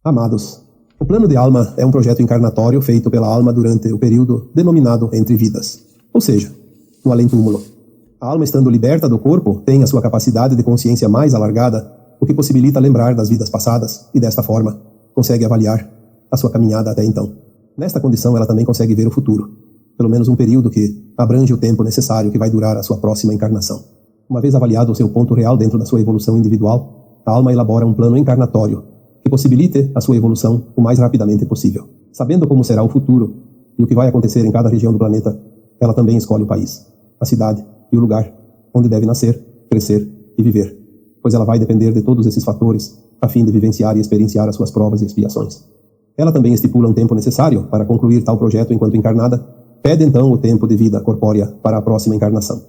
Amados, o plano de alma é um projeto encarnatório feito pela alma durante o período denominado entre vidas, ou seja, no além-túmulo. A alma, estando liberta do corpo, tem a sua capacidade de consciência mais alargada, o que possibilita lembrar das vidas passadas e, desta forma, consegue avaliar a sua caminhada até então. Nesta condição, ela também consegue ver o futuro, pelo menos um período que abrange o tempo necessário que vai durar a sua próxima encarnação. Uma vez avaliado o seu ponto real dentro da sua evolução individual, a alma elabora um plano encarnatório que possibilite a sua evolução o mais rapidamente possível. Sabendo como será o futuro e o que vai acontecer em cada região do planeta, ela também escolhe o país, a cidade e o lugar onde deve nascer, crescer e viver, pois ela vai depender de todos esses fatores a fim de vivenciar e experienciar as suas provas e expiações. Ela também estipula um tempo necessário para concluir tal projeto enquanto encarnada, pede então o tempo de vida corpórea para a próxima encarnação.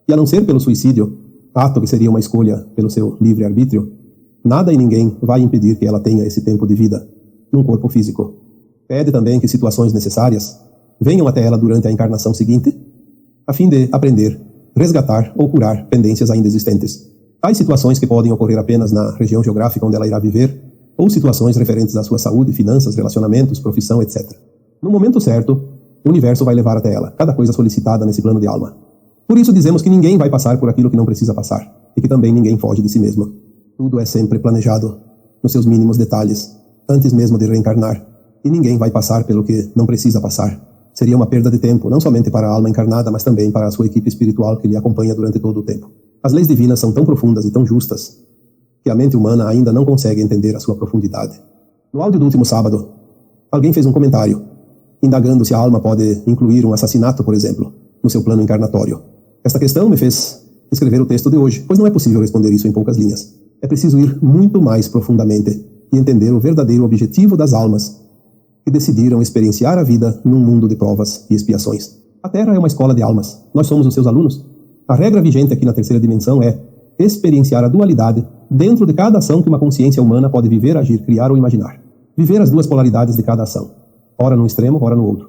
E a não ser pelo suicídio, ato que seria uma escolha pelo seu livre-arbítrio, nada e ninguém vai impedir que ela tenha esse tempo de vida num corpo físico. Pede também que situações necessárias venham até ela durante a encarnação seguinte, a fim de aprender, resgatar ou curar pendências ainda existentes. Tais situações que podem ocorrer apenas na região geográfica onde ela irá viver, ou situações referentes à sua saúde, finanças, relacionamentos, profissão, etc. No momento certo, o universo vai levar até ela cada coisa solicitada nesse plano de alma. Por isso dizemos que ninguém vai passar por aquilo que não precisa passar, e que também ninguém foge de si mesmo. Tudo é sempre planejado, nos seus mínimos detalhes, antes mesmo de reencarnar, e ninguém vai passar pelo que não precisa passar. Seria uma perda de tempo, não somente para a alma encarnada, mas também para a sua equipe espiritual que lhe acompanha durante todo o tempo. As leis divinas são tão profundas e tão justas que a mente humana ainda não consegue entender a sua profundidade. No áudio do último sábado, alguém fez um comentário, indagando se a alma pode incluir um assassinato, por exemplo, no seu plano encarnatório. Esta questão me fez escrever o texto de hoje, pois não é possível responder isso em poucas linhas. É preciso ir muito mais profundamente e entender o verdadeiro objetivo das almas que decidiram experienciar a vida num mundo de provas e expiações. A Terra é uma escola de almas. Nós somos os seus alunos. A regra vigente aqui na terceira dimensão é experienciar a dualidade dentro de cada ação que uma consciência humana pode viver, agir, criar ou imaginar. Viver as duas polaridades de cada ação. Ora num extremo, ora no outro.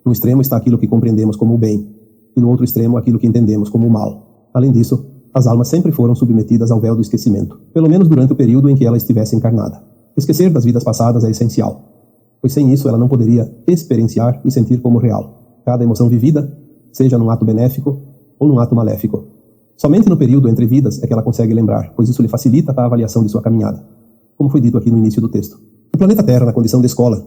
No extremo está aquilo que compreendemos como o bem, e no outro extremo aquilo que entendemos como o mal. Além disso, as almas sempre foram submetidas ao véu do esquecimento, pelo menos durante o período em que ela estivesse encarnada. Esquecer das vidas passadas é essencial, pois sem isso ela não poderia experienciar e sentir como real cada emoção vivida, seja num ato benéfico ou num ato maléfico. Somente no período entre vidas é que ela consegue lembrar, pois isso lhe facilita a avaliação de sua caminhada, como foi dito aqui no início do texto. O planeta Terra, na condição de escola,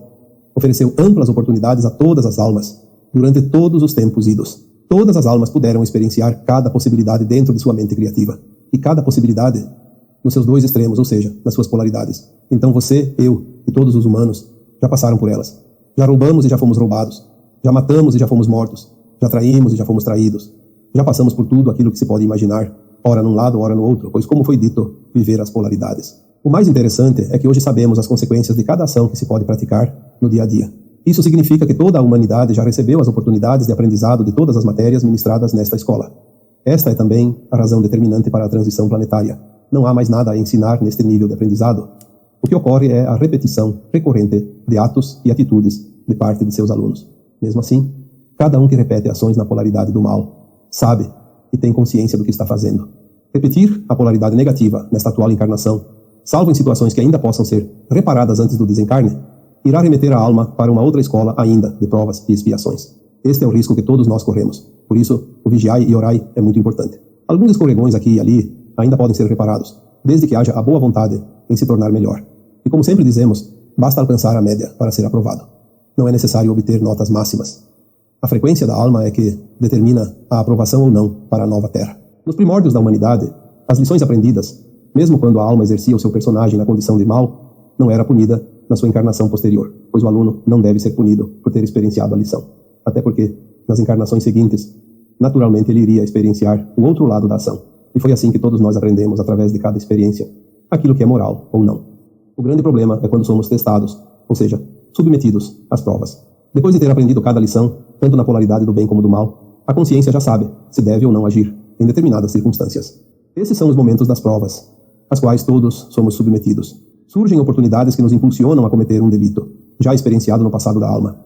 ofereceu amplas oportunidades a todas as almas, durante todos os tempos idos. Todas as almas puderam experienciar cada possibilidade dentro de sua mente criativa, e cada possibilidade nos seus dois extremos, ou seja, nas suas polaridades. Então você, eu e todos os humanos já passaram por elas. Já roubamos e já fomos roubados. Já matamos e já fomos mortos. Já traímos e já fomos traídos. Já passamos por tudo aquilo que se pode imaginar, ora num lado, ora no outro, pois como foi dito, viver as polaridades. O mais interessante é que hoje sabemos as consequências de cada ação que se pode praticar no dia a dia. Isso significa que toda a humanidade já recebeu as oportunidades de aprendizado de todas as matérias ministradas nesta escola. Esta é também a razão determinante para a transição planetária. Não há mais nada a ensinar neste nível de aprendizado. O que ocorre é a repetição recorrente de atos e atitudes de parte de seus alunos. Mesmo assim, cada um que repete ações na polaridade do mal sabe e tem consciência do que está fazendo. Repetir a polaridade negativa nesta atual encarnação, salvo em situações que ainda possam ser reparadas antes do desencarne, irá remeter a alma para uma outra escola ainda de provas e expiações. Este é o risco que todos nós corremos. Por isso, o vigiai e orai é muito importante. Alguns escorregões aqui e ali ainda podem ser reparados, desde que haja a boa vontade em se tornar melhor. E como sempre dizemos, basta alcançar a média para ser aprovado. Não é necessário obter notas máximas. A frequência da alma é que determina a aprovação ou não para a nova Terra. Nos primórdios da humanidade, as lições aprendidas, mesmo quando a alma exercia o seu personagem na condição de mal, não era punida na sua encarnação posterior, pois o aluno não deve ser punido por ter experienciado a lição. Até porque, nas encarnações seguintes, naturalmente ele iria experienciar o outro lado da ação. E foi assim que todos nós aprendemos, através de cada experiência, aquilo que é moral ou não. O grande problema é quando somos testados, ou seja, submetidos às provas. Depois de ter aprendido cada lição, tanto na polaridade do bem como do mal, a consciência já sabe se deve ou não agir em determinadas circunstâncias. Esses são os momentos das provas, às quais todos somos submetidos. Surgem oportunidades que nos impulsionam a cometer um delito, já experienciado no passado da alma.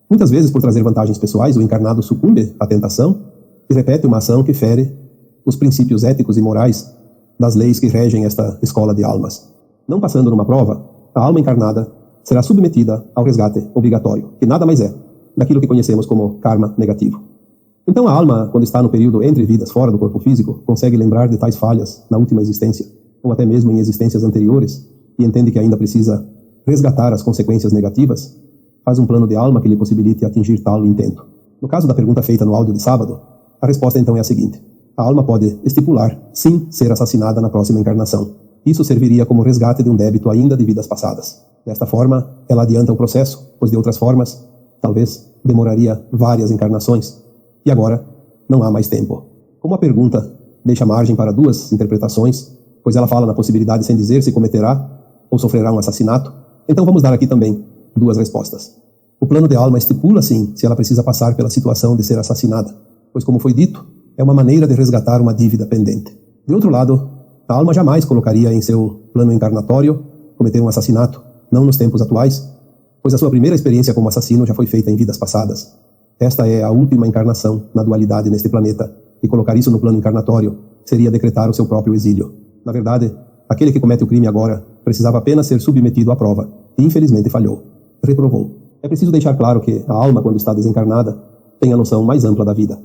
Muitas vezes, por trazer vantagens pessoais, o encarnado sucumbe à tentação e repete uma ação que fere os princípios éticos e morais das leis que regem esta escola de almas. Não passando numa prova, a alma encarnada será submetida ao resgate obrigatório, que nada mais é daquilo que conhecemos como karma negativo. Então a alma, quando está no período entre vidas fora do corpo físico, consegue lembrar de tais falhas na última existência, ou até mesmo em existências anteriores, e entende que ainda precisa resgatar as consequências negativas, faz um plano de alma que lhe possibilite atingir tal intento. No caso da pergunta feita no áudio de sábado, a resposta então é a seguinte: a alma pode estipular, sim, ser assassinada na próxima encarnação. Isso serviria como resgate de um débito ainda de vidas passadas. Desta forma, ela adianta o processo, pois de outras formas, talvez demoraria várias encarnações. E agora, não há mais tempo. Como a pergunta deixa margem para duas interpretações, pois ela fala na possibilidade sem dizer se cometerá ou sofrerá um assassinato, então vamos dar aqui também duas respostas. O plano de alma estipula, sim, se ela precisa passar pela situação de ser assassinada, pois, como foi dito, é uma maneira de resgatar uma dívida pendente. De outro lado, a alma jamais colocaria em seu plano encarnatório cometer um assassinato, não nos tempos atuais, pois a sua primeira experiência como assassino já foi feita em vidas passadas. Esta é a última encarnação na dualidade neste planeta, e colocar isso no plano encarnatório seria decretar o seu próprio exílio. Na verdade, aquele que comete o crime agora precisava apenas ser submetido à prova, e infelizmente falhou, reprovou. É preciso deixar claro que a alma, quando está desencarnada, tem a noção mais ampla da vida.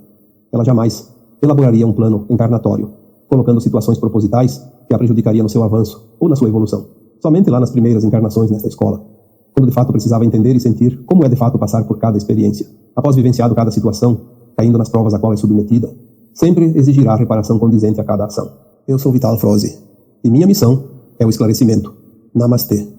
Ela jamais elaboraria um plano encarnatório, colocando situações propositais que a prejudicariam no seu avanço ou na sua evolução. Somente lá nas primeiras encarnações nesta escola, quando de fato precisava entender e sentir como é de fato passar por cada experiência. Após vivenciado cada situação, caindo nas provas a qual é submetida, sempre exigirá reparação condizente a cada ação. Eu sou Vital Froze, e minha missão é o esclarecimento. Namastê.